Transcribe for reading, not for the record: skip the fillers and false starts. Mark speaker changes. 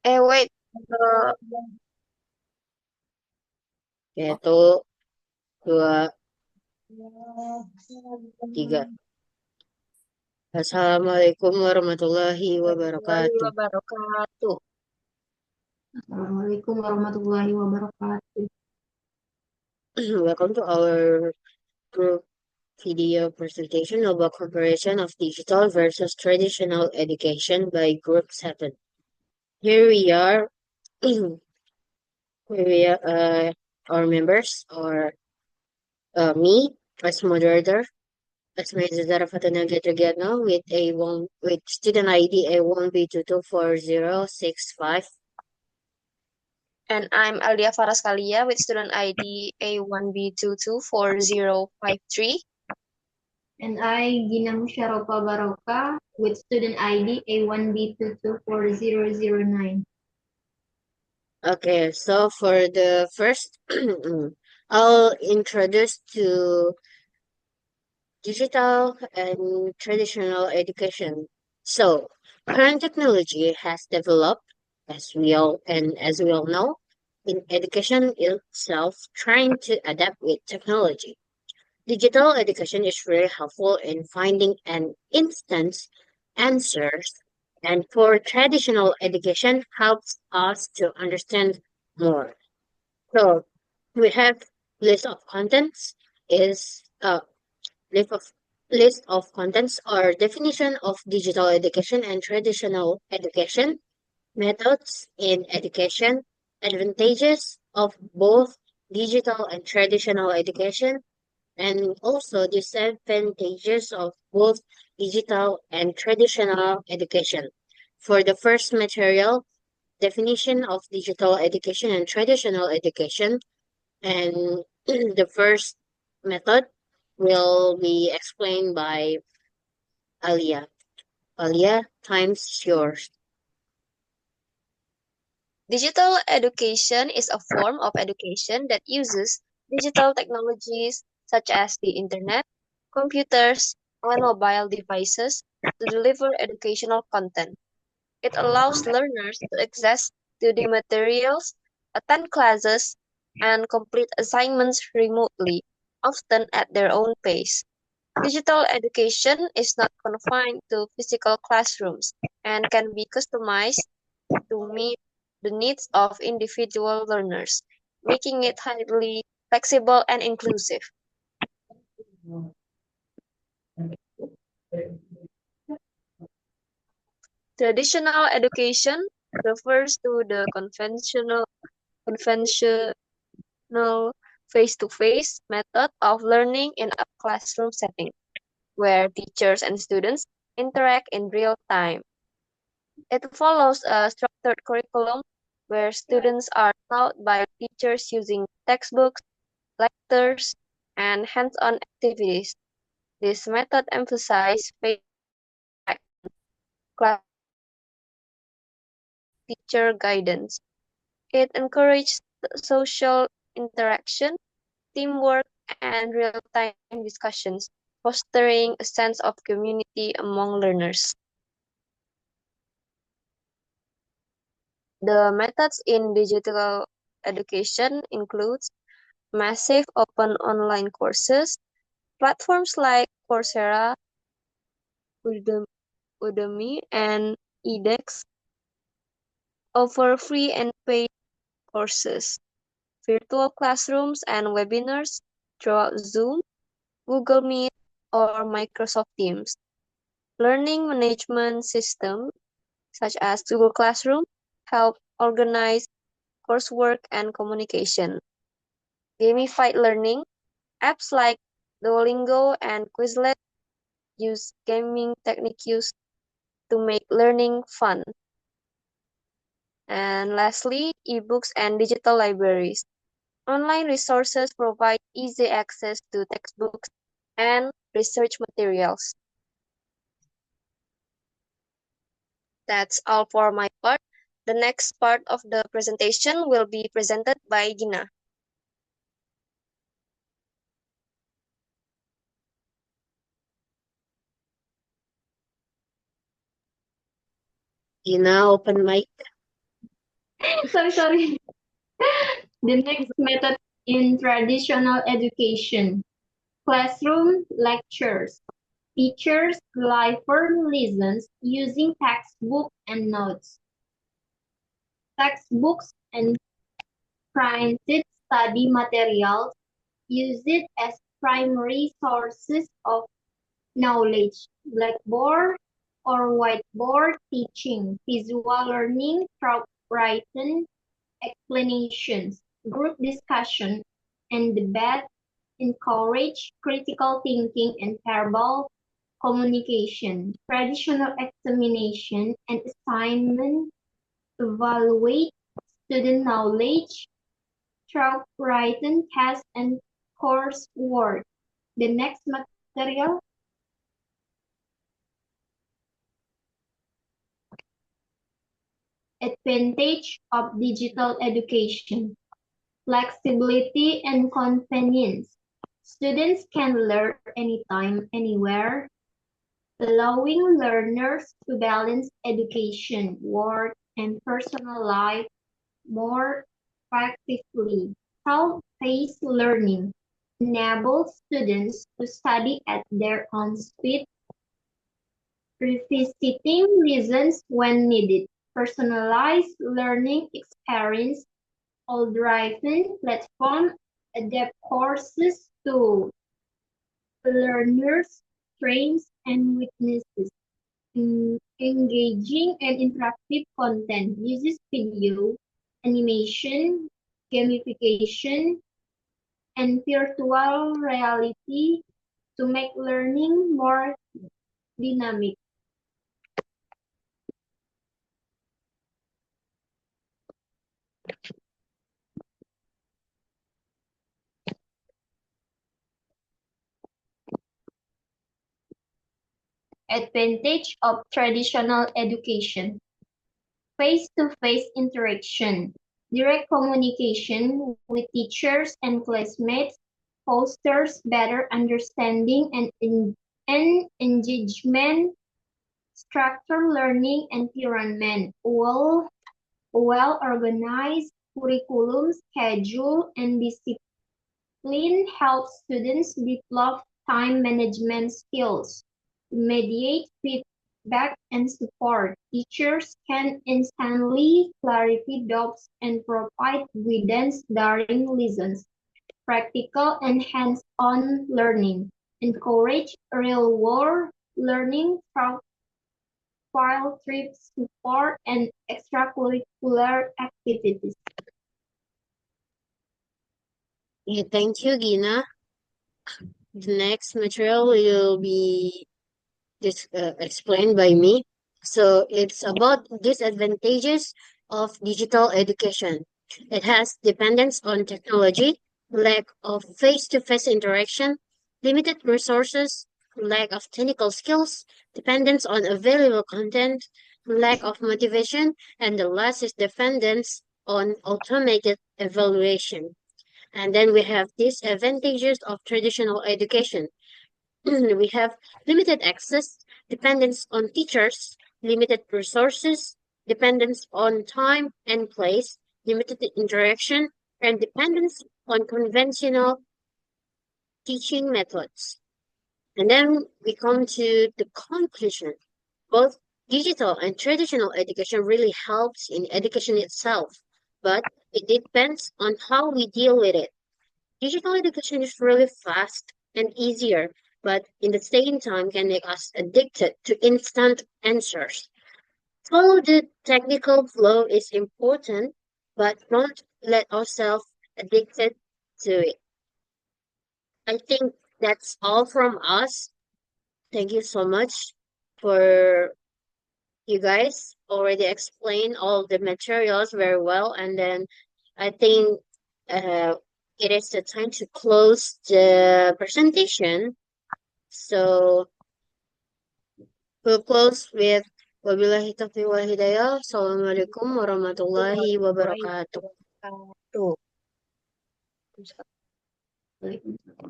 Speaker 1: Wait. Uh,
Speaker 2: Yaitu dua, tiga. Assalamualaikum warahmatullahi
Speaker 1: warahmatullahi
Speaker 2: wabarakatuh.
Speaker 1: wabarakatuh.
Speaker 3: Assalamualaikum warahmatullahi wabarakatuh.
Speaker 2: Welcome to our group video presentation about comparison of digital versus traditional education by Group 7. Here we are, here we are, our members, or me as moderator, Asmail Zara Fatanaga Trigano with A1 with student ID A1B224065.
Speaker 1: And I'm Alia Faraskalia with student ID A1B224053.
Speaker 3: And I, Gina Musyarofa Baroka, with student ID A1B224009.
Speaker 2: Okay, so for the first, I'll introduce to digital and traditional education. So, current technology has developed, as we all know, in education itself, trying to adapt with technology. Digital education is very helpful in finding an instant answers, and for traditional education helps us to understand more. So we have list of contents is list of list of contents or definition of digital education and traditional education, methods in education, advantages of both digital and traditional education, and also disadvantages of both digital and traditional education. For the first material, definition of digital education and traditional education, and the first method will be explained by Alia. Alia, time's yours.
Speaker 1: Digital education is a form of education that uses digital technologies such as the internet, computers, and mobile devices to deliver educational content. It allows learners to access to the materials, attend classes, and complete assignments remotely, often at their own pace. Digital education is not confined to physical classrooms and can be customized to meet the needs of individual learners, making it highly flexible and inclusive. Traditional education refers to the conventional face-to-face method of learning in a classroom setting, where teachers and students interact in real time. It follows a structured curriculum where students are taught by teachers using textbooks, lectures, and hands-on activities. This method emphasizes class teacher guidance. It encourages social interaction, teamwork, and real-time discussions, fostering a sense of community among learners. The methods in digital education includes massive open online courses, platforms like Coursera, Udemy, and edX offer free and paid courses, virtual classrooms and webinars throughout Zoom, Google Meet, or Microsoft Teams. Learning management systems such as Google Classroom help organize coursework and communication. Gamified learning apps like Duolingo and Quizlet use gaming techniques to make learning fun. And lastly, ebooks and digital libraries. Online resources provide easy access to textbooks and research materials. That's all for my part. The next part of the presentation will be presented by Gina.
Speaker 2: You now open mic.
Speaker 3: Sorry. The next method in traditional education, classroom lectures. Teachers deliver lessons using textbook and notes. Textbooks and printed study materials use it as primary sources of knowledge. Blackboard or whiteboard teaching, visual learning through written explanations, group discussion, and debate encourage critical thinking and verbal communication. Traditional examination and assignment evaluate student knowledge through written tests and coursework. The next material, advantage of digital education, flexibility and convenience. Students can learn anytime, anywhere, allowing learners to balance education, work, and personal life more effectively. Self-paced learning enables students to study at their own speed, revisiting lessons when needed. Personalized learning experience, all driven platform adapt courses to learners' strengths and weaknesses. Engaging and interactive content uses video, animation, gamification, and virtual reality to make learning more dynamic. Advantage of traditional education. Face-to-face interaction. Direct communication with teachers and classmates fosters better understanding and engagement. Structured learning environment. Well-organized curriculum schedule and discipline helps students develop time management skills. Immediate feedback and support. Teachers can instantly clarify doubts and provide guidance during lessons. Practical and hands-on learning. Encourage real-world learning through field trip support and extracurricular activities.
Speaker 2: Yeah, thank you, Gina. The next material will be explained by me. So it's about disadvantages of digital education. It has dependence on technology, lack of face-to-face interaction, limited resources, lack of technical skills, dependence on available content, lack of motivation, and the last is dependence on automated evaluation. And then we have disadvantages of traditional education. We have limited access, dependence on teachers, limited resources, dependence on time and place, limited interaction, and dependence on conventional teaching methods. And then we come to the conclusion. Both digital and traditional education really helps in education itself, but it depends on how we deal with it. Digital education is really fast and easier, but in the same time can make us addicted to instant answers. Follow the technical flow is important, but don't let ourselves addicted to it. I think that's all from us. Thank you so much for you guys already explained all the materials very well, and then I think uh, it is the time to close the presentation. So we'll close with wabillahi taufiq wal hidayah. Assalamualaikum warahmatullahi wabarakatuh.
Speaker 1: Tuh.